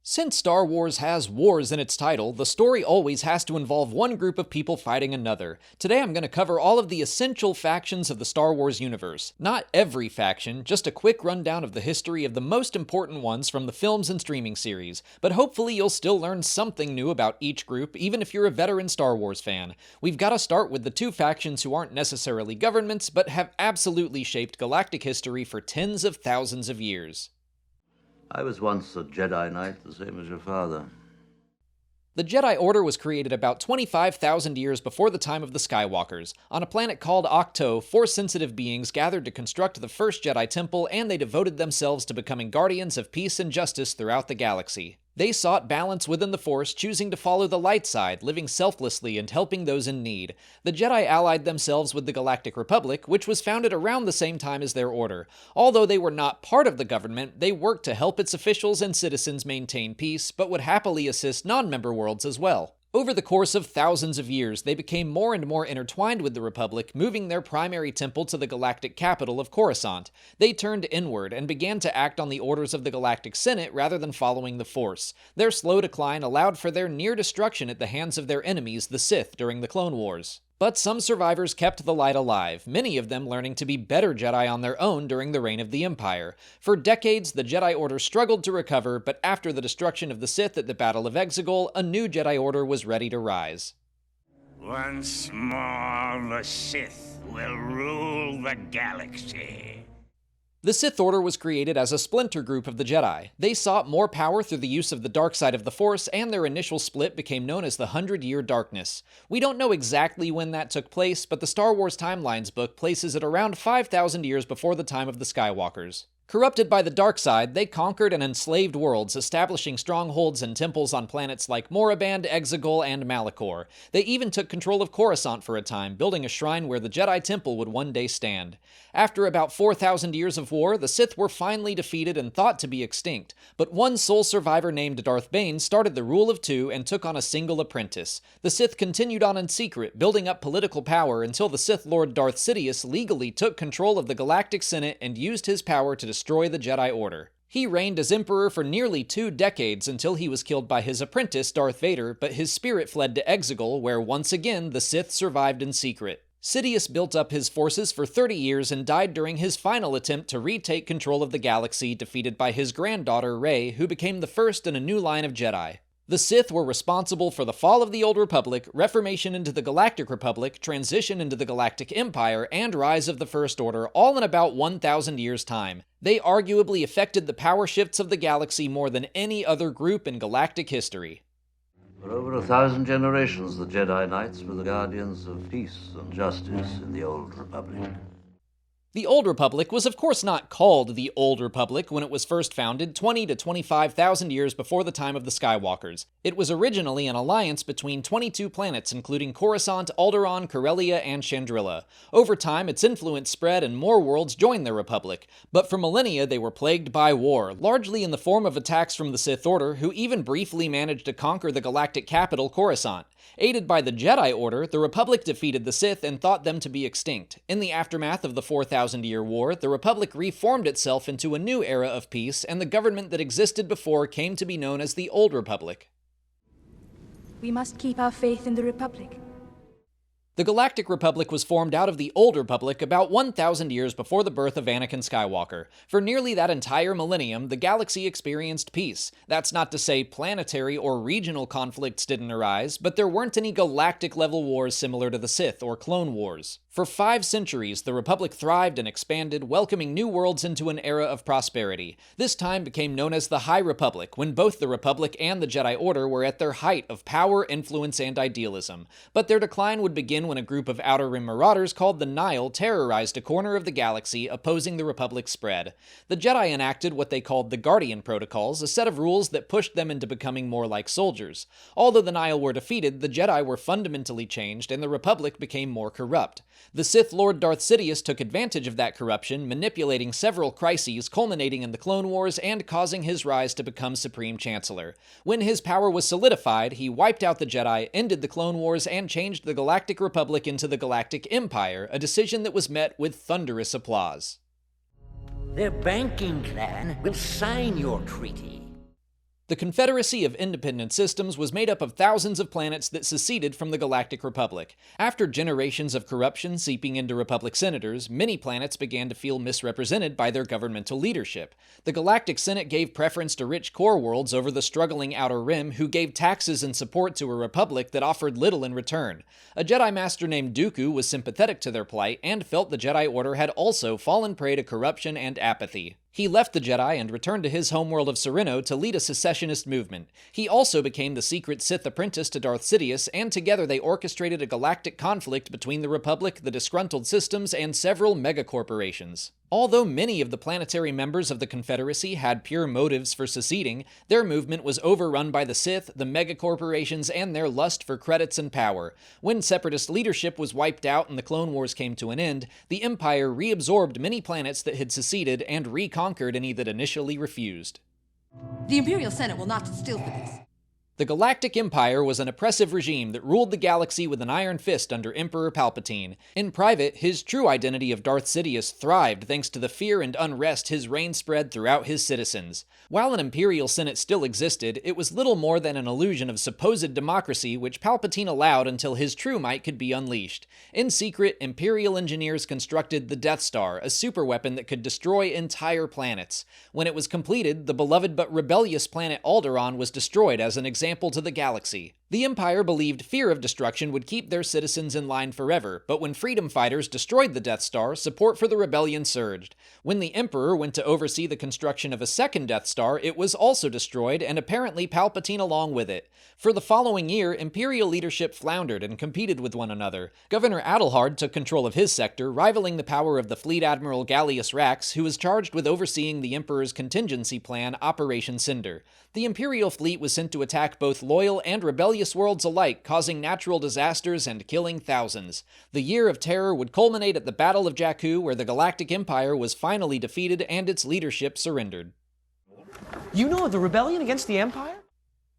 Since Star Wars has wars in its title, the story always has to involve one group of people fighting another. Today I'm going to cover all of the essential factions of the Star Wars universe. Not every faction, just a quick rundown of the history of the most important ones from the films and streaming series. But hopefully you'll still learn something new about each group, even if you're a veteran Star Wars fan. We've got to start with the two factions who aren't necessarily governments, but have absolutely shaped galactic history for tens of thousands of years. I was once a Jedi Knight, the same as your father. The Jedi Order was created about 25,000 years before the time of the Skywalkers. On a planet called Octo, Force-sensitive beings gathered to construct the first Jedi Temple, and they devoted themselves to becoming guardians of peace and justice throughout the galaxy. They sought balance within the Force, choosing to follow the light side, living selflessly and helping those in need. The Jedi allied themselves with the Galactic Republic, which was founded around the same time as their order. Although they were not part of the government, they worked to help its officials and citizens maintain peace, but would happily assist non-member worlds as well. Over the course of thousands of years, they became more and more intertwined with the Republic, moving their primary temple to the galactic capital of Coruscant. They turned inward and began to act on the orders of the Galactic Senate rather than following the Force. Their slow decline allowed for their near destruction at the hands of their enemies, the Sith, during the Clone Wars. But some survivors kept the light alive, many of them learning to be better Jedi on their own during the reign of the Empire. For decades, the Jedi Order struggled to recover, but after the destruction of the Sith at the Battle of Exegol, a new Jedi Order was ready to rise. Once more, the Sith will rule the galaxy. The Sith Order was created as a splinter group of the Jedi. They sought more power through the use of the dark side of the Force, and their initial split became known as the 100-Year Darkness. We don't know exactly when that took place, but the Star Wars Timelines book places it around 5,000 years before the time of the Skywalkers. Corrupted by the dark side, they conquered and enslaved worlds, establishing strongholds and temples on planets like Moraband, Exegol, and Malachor. They even took control of Coruscant for a time, building a shrine where the Jedi Temple would one day stand. After about 4,000 years of war, the Sith were finally defeated and thought to be extinct. But one sole survivor named Darth Bane started the rule of two and took on a single apprentice. The Sith continued on in secret, building up political power until the Sith Lord Darth Sidious legally took control of the Galactic Senate and used his power to destroy the Jedi Order. He reigned as Emperor for nearly 2 decades until he was killed by his apprentice Darth Vader, but his spirit fled to Exegol, where once again the Sith survived in secret. Sidious built up his forces for 30 years and died during his final attempt to retake control of the galaxy, defeated by his granddaughter Rey, who became the first in a new line of Jedi. The Sith were responsible for the fall of the Old Republic, reformation into the Galactic Republic, transition into the Galactic Empire, and rise of the First Order, all in about 1,000 years' time. They arguably affected the power shifts of the galaxy more than any other group in galactic history. For over 1,000 generations, the Jedi Knights were the guardians of peace and justice in the Old Republic. The Old Republic was of course not called the Old Republic when it was first founded 20 to 25,000 years before the time of the Skywalkers. It was originally an alliance between 22 planets including Coruscant, Alderaan, Corellia, and Chandrila. Over time, its influence spread and more worlds joined the Republic. But for millennia, they were plagued by war, largely in the form of attacks from the Sith Order, who even briefly managed to conquer the galactic capital, Coruscant. Aided by the Jedi Order, the Republic defeated the Sith and thought them to be extinct. In the aftermath of the 4,000-year war, the Republic reformed itself into a new era of peace, and the government that existed before came to be known as the Old Republic. We must keep our faith in the Republic. The Galactic Republic was formed out of the Old Republic about 1,000 years before the birth of Anakin Skywalker. For nearly that entire millennium, the galaxy experienced peace. That's not to say planetary or regional conflicts didn't arise, but there weren't any galactic-level wars similar to the Sith or Clone Wars. For 5 centuries, the Republic thrived and expanded, welcoming new worlds into an era of prosperity. This time became known as the High Republic, when both the Republic and the Jedi Order were at their height of power, influence, and idealism. But their decline would begin when a group of Outer Rim marauders called the Nihil terrorized a corner of the galaxy, opposing the Republic's spread. The Jedi enacted what they called the Guardian Protocols, a set of rules that pushed them into becoming more like soldiers. Although the Nihil were defeated, the Jedi were fundamentally changed, and the Republic became more corrupt. The Sith Lord Darth Sidious took advantage of that corruption, manipulating several crises, culminating in the Clone Wars and causing his rise to become Supreme Chancellor. When his power was solidified, he wiped out the Jedi, ended the Clone Wars, and changed the Galactic Republic into the Galactic Empire, a decision that was met with thunderous applause. Their banking clan will sign your treaty. The The Confederacy of Independent Systems was made up of thousands of planets that seceded from the Galactic Republic. After generations of corruption seeping into Republic senators, many planets began to feel misrepresented by their governmental leadership. The Galactic Senate gave preference to rich core worlds over the struggling Outer Rim, who gave taxes and support to a Republic that offered little in return. A Jedi Master named Dooku was sympathetic to their plight and felt the Jedi Order had also fallen prey to corruption and apathy. He left the Jedi and returned to his homeworld of Sereno to lead a secessionist movement. He also became the secret Sith apprentice to Darth Sidious, and together they orchestrated a galactic conflict between the Republic, the disgruntled systems, and several megacorporations. Although many of the planetary members of the Confederacy had pure motives for seceding, their movement was overrun by the Sith, the megacorporations, and their lust for credits and power. When Separatist leadership was wiped out and the Clone Wars came to an end, the Empire reabsorbed many planets that had seceded and reconquered any that initially refused. The Imperial Senate will not sit still for this. The Galactic Empire was an oppressive regime that ruled the galaxy with an iron fist under Emperor Palpatine. In private, his true identity of Darth Sidious thrived thanks to the fear and unrest his reign spread throughout his citizens. While an Imperial Senate still existed, it was little more than an illusion of supposed democracy which Palpatine allowed until his true might could be unleashed. In secret, Imperial engineers constructed the Death Star, a superweapon that could destroy entire planets. When it was completed, the beloved but rebellious planet Alderaan was destroyed as an example to the galaxy. The Empire believed fear of destruction would keep their citizens in line forever, but when freedom fighters destroyed the Death Star, support for the rebellion surged. When the Emperor went to oversee the construction of a second Death Star, it was also destroyed, and apparently Palpatine along with it. For the following year, Imperial leadership floundered and competed with one another. Governor Adelhard took control of his sector, rivaling the power of the Fleet Admiral Gallius Rax, who was charged with overseeing the Emperor's contingency plan, Operation Cinder. The Imperial fleet was sent to attack both loyal and rebellious worlds alike, causing natural disasters and killing thousands. The Year of Terror would culminate at the Battle of Jakku, where the Galactic Empire was finally defeated and its leadership surrendered. You know of the rebellion against the Empire?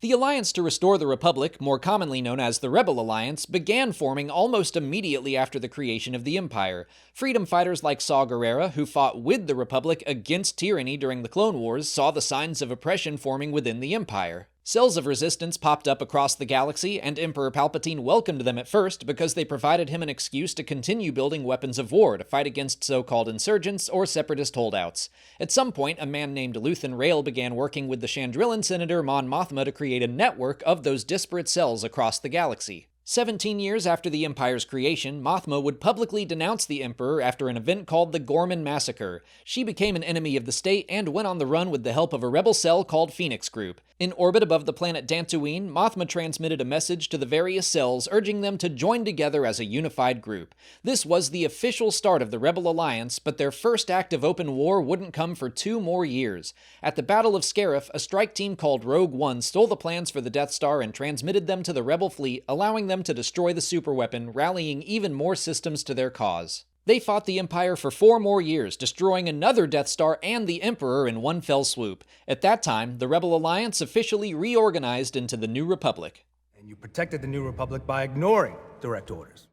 The Alliance to Restore the Republic, more commonly known as the Rebel Alliance, began forming almost immediately after the creation of the Empire. Freedom fighters like Saw Gerrera, who fought with the Republic against tyranny during the Clone Wars, saw the signs of oppression forming within the Empire. Cells of resistance popped up across the galaxy, and Emperor Palpatine welcomed them at first because they provided him an excuse to continue building weapons of war to fight against so-called insurgents or separatist holdouts. At some point, a man named Luthen Rael began working with the Chandrillan Senator Mon Mothma to create a network of those disparate cells across the galaxy. 17 years after the Empire's creation, Mothma would publicly denounce the Emperor after an event called the Gorman Massacre. She became an enemy of the state and went on the run with the help of a rebel cell called Phoenix Group. In orbit above the planet Dantooine, Mothma transmitted a message to the various cells urging them to join together as a unified group. This was the official start of the Rebel Alliance, but their first act of open war wouldn't come for 2 more years. At the Battle of Scarif, a strike team called Rogue One stole the plans for the Death Star and transmitted them to the Rebel fleet, allowing them to destroy the superweapon, rallying even more systems to their cause. They fought the Empire for 4 more years, destroying another Death Star and the Emperor in one fell swoop. At that time, the Rebel Alliance officially reorganized into the New Republic. And you protected the New Republic by ignoring direct orders.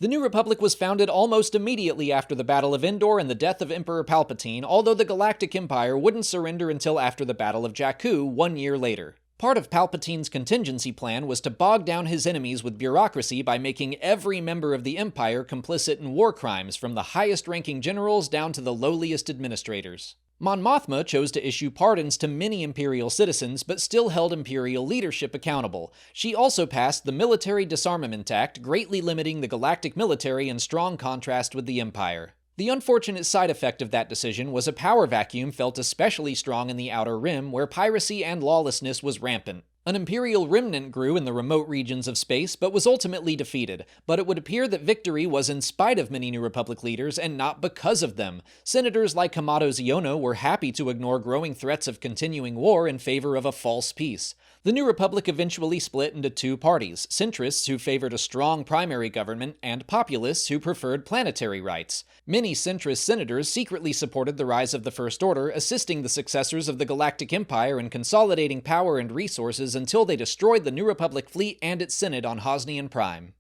The New Republic was founded almost immediately after the Battle of Endor and the death of Emperor Palpatine, although the Galactic Empire wouldn't surrender until after the Battle of Jakku 1 year later. Part of Palpatine's contingency plan was to bog down his enemies with bureaucracy by making every member of the Empire complicit in war crimes, from the highest-ranking generals down to the lowliest administrators. Mon Mothma chose to issue pardons to many Imperial citizens, but still held Imperial leadership accountable. She also passed the Military Disarmament Act, greatly limiting the galactic military in strong contrast with the Empire. The unfortunate side effect of that decision was a power vacuum felt especially strong in the Outer Rim, where piracy and lawlessness was rampant. An Imperial remnant grew in the remote regions of space, but was ultimately defeated. But it would appear that victory was in spite of many New Republic leaders, and not because of them. Senators like Hamato Ziono were happy to ignore growing threats of continuing war in favor of a false peace. The New Republic eventually split into 2 parties, centrists who favored a strong primary government, and populists who preferred planetary rights. Many centrist senators secretly supported the rise of the First Order, assisting the successors of the Galactic Empire in consolidating power and resources until they destroyed the New Republic fleet and its Senate on Hosnian Prime.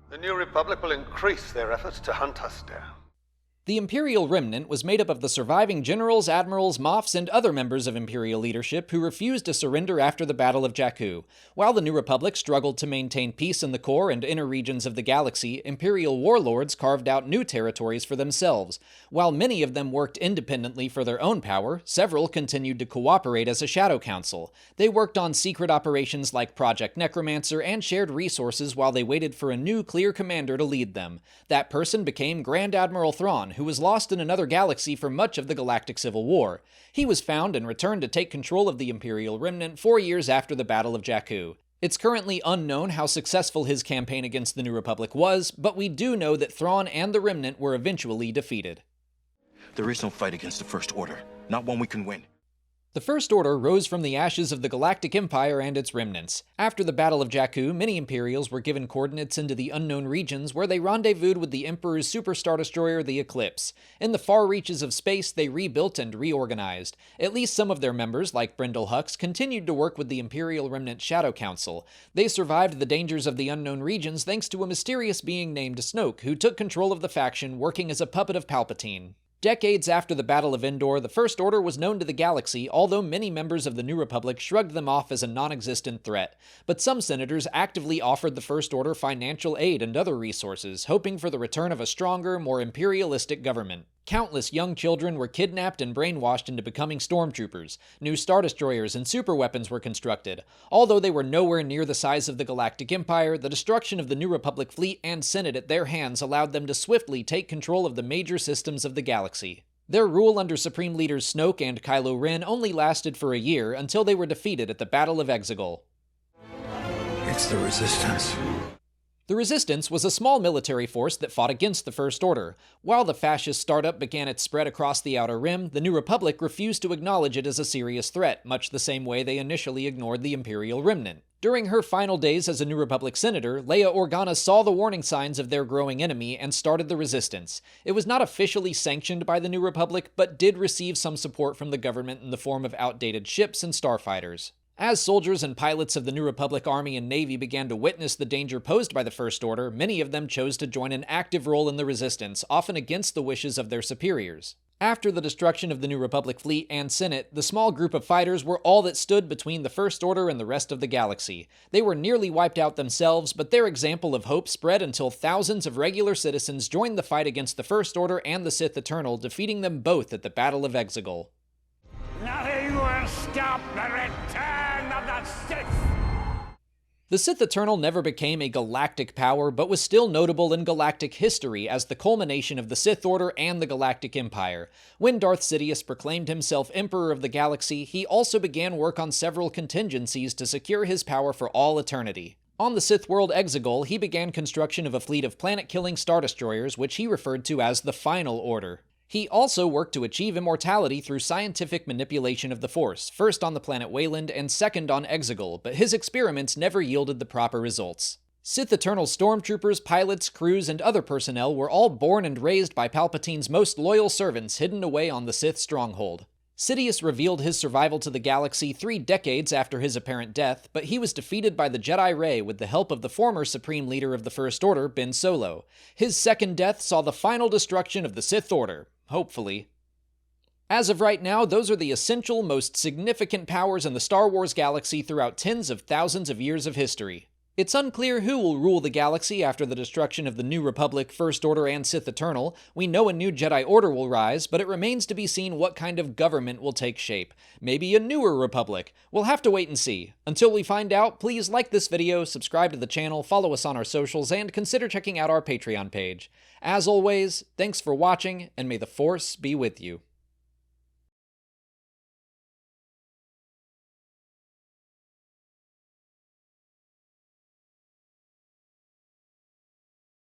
The New Republic will increase their efforts to hunt us down. The Imperial Remnant was made up of the surviving generals, admirals, moffs, and other members of Imperial leadership who refused to surrender after the Battle of Jakku. While the New Republic struggled to maintain peace in the core and inner regions of the galaxy, Imperial warlords carved out new territories for themselves. While many of them worked independently for their own power, several continued to cooperate as a Shadow Council. They worked on secret operations like Project Necromancer and shared resources while they waited for a new clear commander to lead them. That person became Grand Admiral Thrawn, who was lost in another galaxy for much of the Galactic Civil War. He was found and returned to take control of the Imperial Remnant 4 years after the Battle of Jakku. It's currently unknown how successful his campaign against the New Republic was, but we do know that Thrawn and the Remnant were eventually defeated. There is no fight against the First Order, not one we can win. The First Order rose from the ashes of the Galactic Empire and its remnants. After the Battle of Jakku, many Imperials were given coordinates into the unknown regions where they rendezvoused with the Emperor's super star destroyer, the Eclipse. In the far reaches of space, they rebuilt and reorganized. At least some of their members, like Brendel Hux, continued to work with the Imperial Remnant Shadow Council. They survived the dangers of the unknown regions thanks to a mysterious being named Snoke, who took control of the faction, working as a puppet of Palpatine. Decades after the Battle of Endor, the First Order was known to the galaxy, although many members of the New Republic shrugged them off as a non-existent threat. But some senators actively offered the First Order financial aid and other resources, hoping for the return of a stronger, more imperialistic government. Countless young children were kidnapped and brainwashed into becoming stormtroopers. New Star Destroyers and superweapons were constructed. Although they were nowhere near the size of the Galactic Empire, the destruction of the New Republic fleet and Senate at their hands allowed them to swiftly take control of the major systems of the galaxy. Their rule under Supreme Leaders Snoke and Kylo Ren only lasted for a year until they were defeated at the Battle of Exegol. It's the Resistance. The Resistance was a small military force that fought against the First Order. While the fascist startup began its spread across the Outer Rim, the New Republic refused to acknowledge it as a serious threat, much the same way they initially ignored the Imperial Remnant. During her final days as a New Republic senator, Leia Organa saw the warning signs of their growing enemy and started the Resistance. It was not officially sanctioned by the New Republic, but did receive some support from the government in the form of outdated ships and starfighters. As soldiers and pilots of the New Republic Army and Navy began to witness the danger posed by the First Order, many of them chose to join an active role in the Resistance, often against the wishes of their superiors. After the destruction of the New Republic fleet and Senate, the small group of fighters were all that stood between the First Order and the rest of the galaxy. They were nearly wiped out themselves, but their example of hope spread until thousands of regular citizens joined the fight against the First Order and the Sith Eternal, defeating them both at the Battle of Exegol. Nothing will stop the return of the Sith! The Sith Eternal never became a galactic power, but was still notable in galactic history as the culmination of the Sith Order and the Galactic Empire. When Darth Sidious proclaimed himself Emperor of the Galaxy, he also began work on several contingencies to secure his power for all eternity. On the Sith world Exegol, he began construction of a fleet of planet-killing Star Destroyers, which he referred to as the Final Order. He also worked to achieve immortality through scientific manipulation of the Force, first on the planet Wayland and second on Exegol, but his experiments never yielded the proper results. Sith Eternal stormtroopers, pilots, crews, and other personnel were all born and raised by Palpatine's most loyal servants hidden away on the Sith stronghold. Sidious revealed his survival to the galaxy 3 decades after his apparent death, but he was defeated by the Jedi Rey with the help of the former Supreme Leader of the First Order, Ben Solo. His second death saw the final destruction of the Sith Order. Hopefully. As of right now, those are the essential, most significant powers in the Star Wars galaxy throughout tens of thousands of years of history. It's unclear who will rule the galaxy after the destruction of the New Republic, First Order, and Sith Eternal. We know a new Jedi Order will rise, but it remains to be seen what kind of government will take shape. Maybe a newer Republic. We'll have to wait and see. Until we find out, please like this video, subscribe to the channel, follow us on our socials, and consider checking out our Patreon page. As always, thanks for watching, and may the Force be with you.